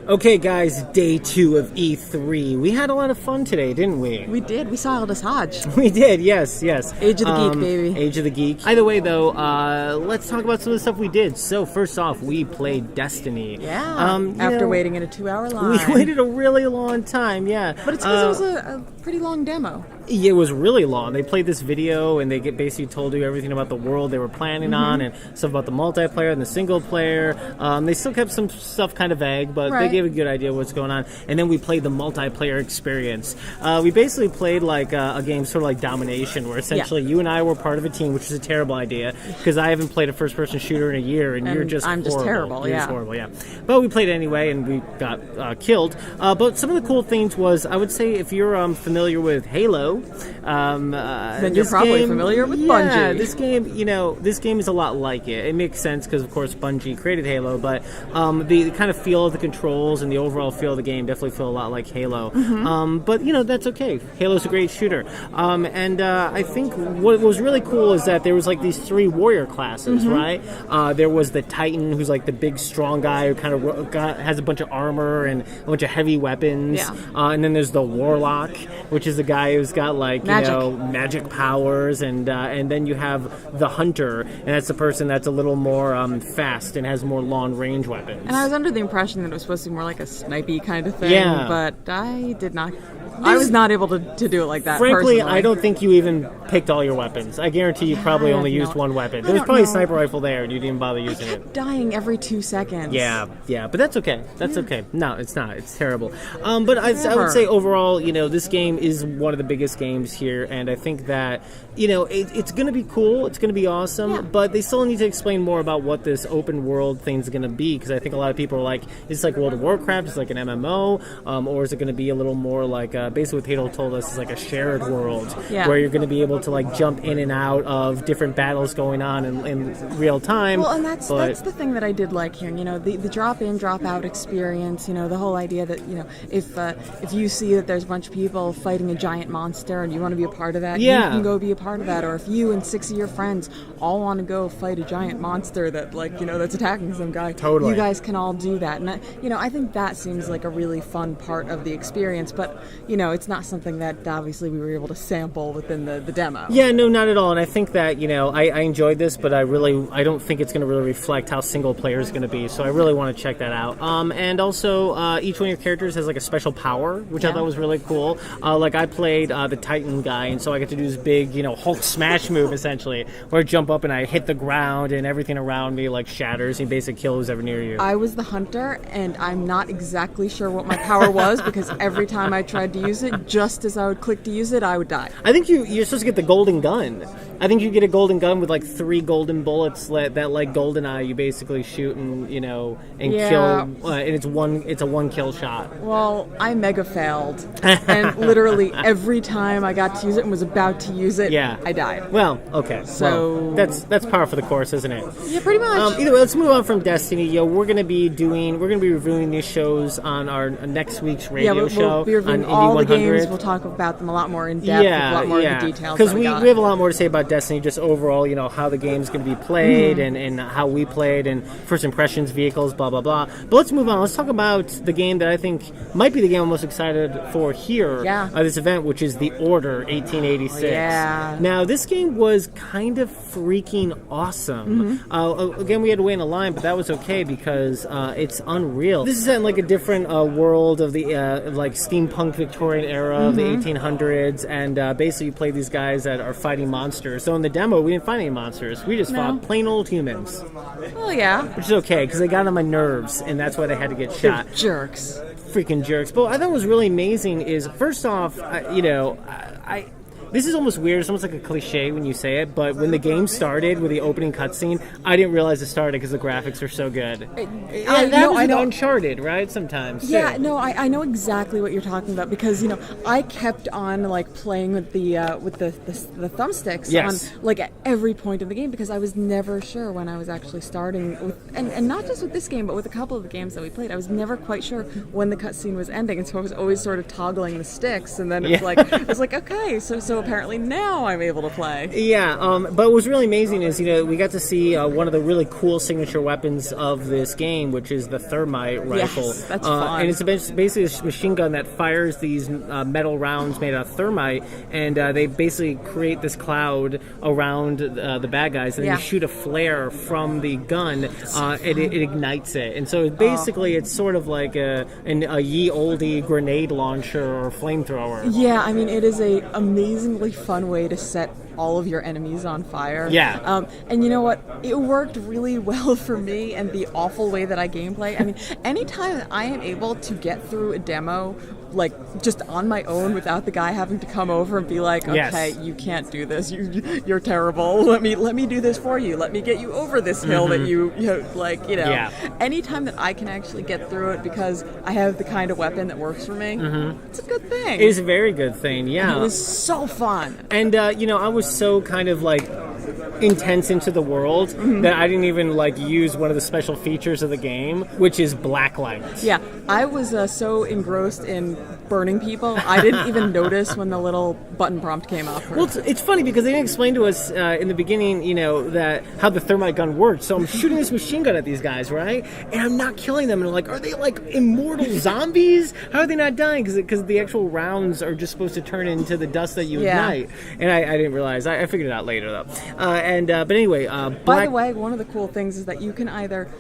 Okay, guys, day 2 of E3. We had a lot of fun today, didn't we? We did. We saw Aldous Hodge. We did, yes. Age of the Geek, baby. Age of the Geek. Either way, though, let's talk about some of the stuff we did. So, first off, we played Destiny. Yeah. After waiting in a 2-hour line. We waited a really long time, yeah. But it's because it was a pretty long demo. Yeah, it was really long. They played this video, and they basically told you everything about the world they were planning on, and stuff about the multiplayer and the single player. They still kept some stuff kind of vague, but they gave a good idea of what's going on. And then we played the multiplayer experience. We basically played like a game sort of like Domination, where essentially you and I were part of a team, which is a terrible idea, because I haven't played a first-person shooter in a year, and you're just I'm horrible. just terrible, You're just horrible, yeah. But we played it anyway, and we got killed. But some of the cool things was, I would say, if you're familiar with Halo, then you're probably familiar with Bungie. Yeah, this game is a lot like it. It makes sense because, of course, Bungie created Halo, but the kind of feel of the controls and the overall feel of the game definitely feel a lot like Halo. But, that's okay. Halo's a great shooter. And I think what was really cool is that there was like these 3 warrior classes, right? There was the Titan, who's like the big, strong guy who kind of has a bunch of armor and a bunch of heavy weapons. Yeah. And then there's the Warlock, which is the guy who's got like magic powers, and then you have the Hunter, and that's the person that's a little more fast and has more long range weapons. And I was under the impression that it was supposed to be more like a snipey kind of thing, but I did not. I was not able to do it like that. Frankly, personally. I don't think you even picked all your weapons. I guarantee you probably only used one weapon. There was probably a sniper rifle there, and you didn't bother using it. I kept dying every 2 seconds. Yeah, but that's okay. That's okay. No, it's not. It's terrible. But I would say overall, this game is one of the biggest games here, and I think that, it's going to be cool. It's going to be awesome, but they still need to explain more about what this open world thing's going to be, because I think a lot of people are like, is it like World of Warcraft? Is it like an MMO? Or is it going to be a little more like, basically what Halo told us is like a shared world, where you're going to be able to like jump in and out of different battles going on in real time. Well, and that's the thing that I did like here. The drop in, drop out experience. The whole idea that if you see that there's a bunch of people fighting a giant monster and you want to be a part of that, you can go be a part of that. Or if you and 6 of your friends all want to go fight a giant monster that that's attacking some guy, you guys can all do that. And I think that seems like a really fun part of the experience. But it's not something that obviously we were able to sample within the demo. Yeah, no, not at all. And I think that, I enjoyed this, but I don't think it's going to really reflect how single player is going to be. So I really want to check that out. And also, each one of your characters has like a special power, which I thought was really cool. Like I played the Titan guy, and so I get to do this big, Hulk smash move essentially, where I jump up and I hit the ground and everything around me like shatters and basically kills who's ever near you. I was the Hunter, and I'm not exactly sure what my power was, because every time I tried to use it, just as I would click to use it, I would die. I think you're supposed to get the golden gun. I think you get a golden gun with like 3 golden bullets that like GoldenEye you basically shoot and kill, and it's a 1 kill shot. Well, I mega failed, and literally every time I got to use it and was about to use it, I died. Well, okay, so that's par for the course, isn't it? Yeah, pretty much. Either way, let's move on from Destiny. We're gonna be reviewing these shows on our next week's radio show. We'll be reviewing on all Indie 100. the games. We'll talk about them a lot more in depth, with a lot more of the details. Because we have a lot more to say about Destiny, just overall, how the game's going to be played and how we played and first impressions, vehicles, blah, blah, blah. But let's move on. Let's talk about the game that I think might be the game I'm most excited for here at this event, which is The Order 1886. Yeah. Now, this game was kind of freaking awesome. Again, we had to wait in a line, but that was okay because it's unreal. This is set in like a different world of the like steampunk Victorian era of the 1800s, and basically you play these guys that are fighting monsters. So in the demo, we didn't find any monsters. We just fought plain old humans. Well, yeah. Which is okay, because they got on my nerves, and that's why they had to get shot. They're jerks. Freaking jerks. But what I thought was really amazing is, first off, this is almost weird. It's almost like a cliche when you say it, but when the game started with the opening cutscene, I didn't realize it started because the graphics are so good. I know. Uncharted, right? Sometimes. Yeah, too. no, I know exactly what you're talking about, because I kept on like playing with the thumbsticks on like at every point of the game, because I was never sure when I was actually starting with, and not just with this game, but with a couple of the games that we played, I was never quite sure when the cutscene was ending, and so I was always sort of toggling the sticks, and then it was like okay, so so apparently now I'm able to play. Yeah, but what was really amazing is, we got to see one of the really cool signature weapons of this game, which is the thermite rifle. Yes, that's fun. And it's basically a machine gun that fires these metal rounds made out of thermite, and they basically create this cloud around the bad guys, and then you shoot a flare from the gun, it ignites it. And so basically it's sort of like a ye olde grenade launcher or flamethrower. Yeah, I mean, it is a amazingly fun way to set all of your enemies on fire. Yeah. And you know what? It worked really well for me and the awful way that I gameplay. I mean, anytime I am able to get through a demo, like, just on my own without the guy having to come over and be like, okay, you can't do this. You're terrible. Let me do this for you. Let me get you over this hill that you know. Anytime that I can actually get through it because I have the kind of weapon that works for me, it's a good thing. It is a very good thing, yeah. And it was so fun. And, I was so kind of, like, intense into the world that I didn't even, like, use one of the special features of the game, which is blacklight. Yeah, I was so engrossed in burning people, I didn't even notice when the little button prompt came up. Well, it's funny because they didn't explain to us in the beginning, that how the thermite gun worked. So I'm shooting this machine gun at these guys, right? And I'm not killing them. And I'm like, are they like immortal zombies? How are they not dying? Because the actual rounds are just supposed to turn into the dust that you ignite. And I didn't realize. I figured it out later though. But anyway, by the way, one of the cool things is that you can either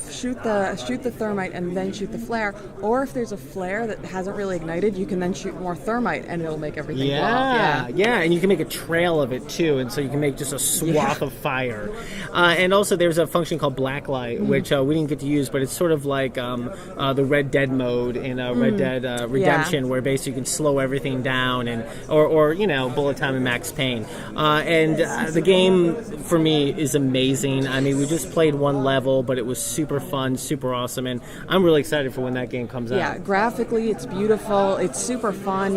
shoot the thermite and then shoot the flare, or if there's a flare that hasn't really ignited, you can then shoot more thermite and it'll make everything blow up. Yeah, and you can make a trail of it too, and so you can make just a swath of fire. And also there's a function called blacklight, which we didn't get to use, but it's sort of like the Red Dead mode in Red Dead Redemption, where basically you can slow everything down and or bullet time and max pain. And the game for me is amazing. I mean, we just played one level, but it was super fun, super awesome, and I'm really excited for when that game comes out. Yeah, graphically it's beautiful, it's super fun.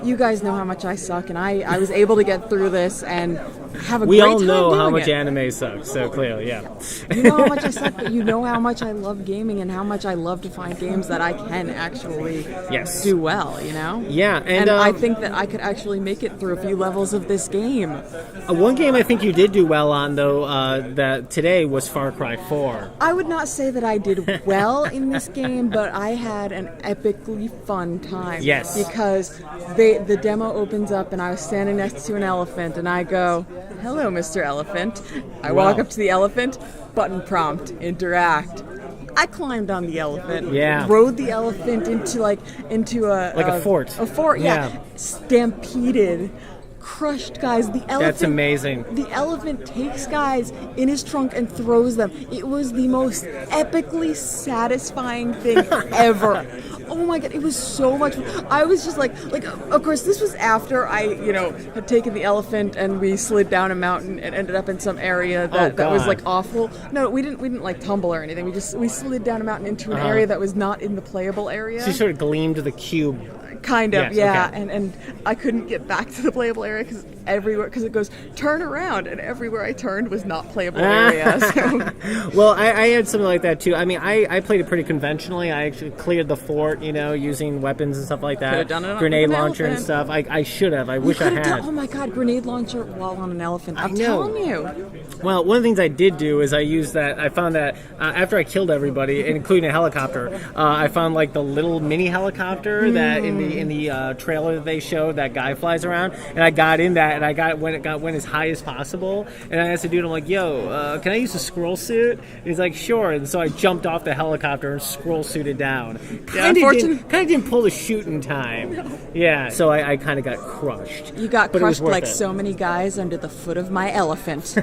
You guys know how much I suck, and I was able to get through this and have a great time doing it. We all know how much anime sucks, so clearly, yeah. You know how much I suck, but you know how much I love gaming and how much I love to find games that I can actually do well, Yeah, and I think that I could actually make it through a few levels of this game. One game I think you did do well on, though, that today was Far Cry 4. I would not say that I did well in this game, but I had an epically fun time. Yes. Because the demo opens up and I was standing next to an elephant and I go, "Hello, Mr. Elephant." I walk up to the elephant, button prompt, interact. I climbed on the elephant, rode the elephant into a fort. A fort, stampeded, crushed guys. The elephant. That's amazing. The elephant takes guys in his trunk and throws them. It was the most epically satisfying thing ever. Oh my god, it was so much fun. I was just like, of course, this was after I, had taken the elephant and we slid down a mountain and ended up in some area that was like awful. No, we didn't like tumble or anything. We slid down a mountain into an area that was not in the playable area. So you sort of gleamed the cube. Kind of, yes, okay. and I couldn't get back to the playable area because it goes turn around, and everywhere I turned was not playable area. So. Well, I had something like that too. I mean, I played it pretty conventionally. I actually cleared the fort, using weapons and stuff like that. Could have done it on grenade an launcher elephant. and stuff. I should have. I wish I had. Oh my god, grenade launcher while on an elephant. I'm know. telling you. Well, one of the things I did do is I used that. I found that after I killed everybody, including a helicopter, I found like the little mini helicopter that in the trailer that they showed, that guy flies around, and I got in that, and I went as high as possible, and I asked the dude, I'm like, yo, can I use a squirrel suit? And he's like, sure, and so I jumped off the helicopter and squirrel suited down. Kind of didn't pull the chute in time. No. Yeah, so I kind of got crushed. You got crushed like so many guys under the foot of my elephant.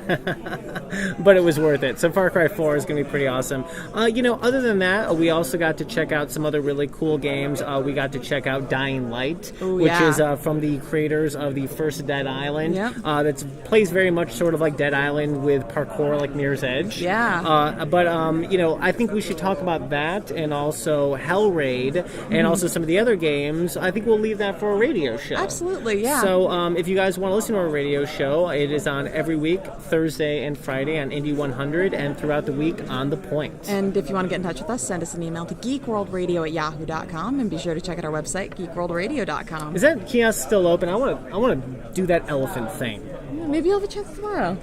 But it was worth it. So Far Cry 4 is going to be pretty awesome. Other than that, we also got to check out some other really cool games. We got to check out Dying Light, which is from the creators of the first Dead Island. Yep. That plays very much sort of like Dead Island with parkour like Mirror's Edge. Yeah. But I think we should talk about that, and also Hellraid, and also some of the other games, I think we'll leave that for a radio show. Absolutely, yeah. So if you guys want to listen to our radio show, it is on every week, Thursday and Friday on Indy 100, and throughout the week on The Point. And if you want to get in touch with us, send us an email to geekworldradio@yahoo.com, and be sure to check out our website, geekworldradio.com. Is that kiosk still open? I want to do that elephant thing. Maybe you'll have a chance tomorrow.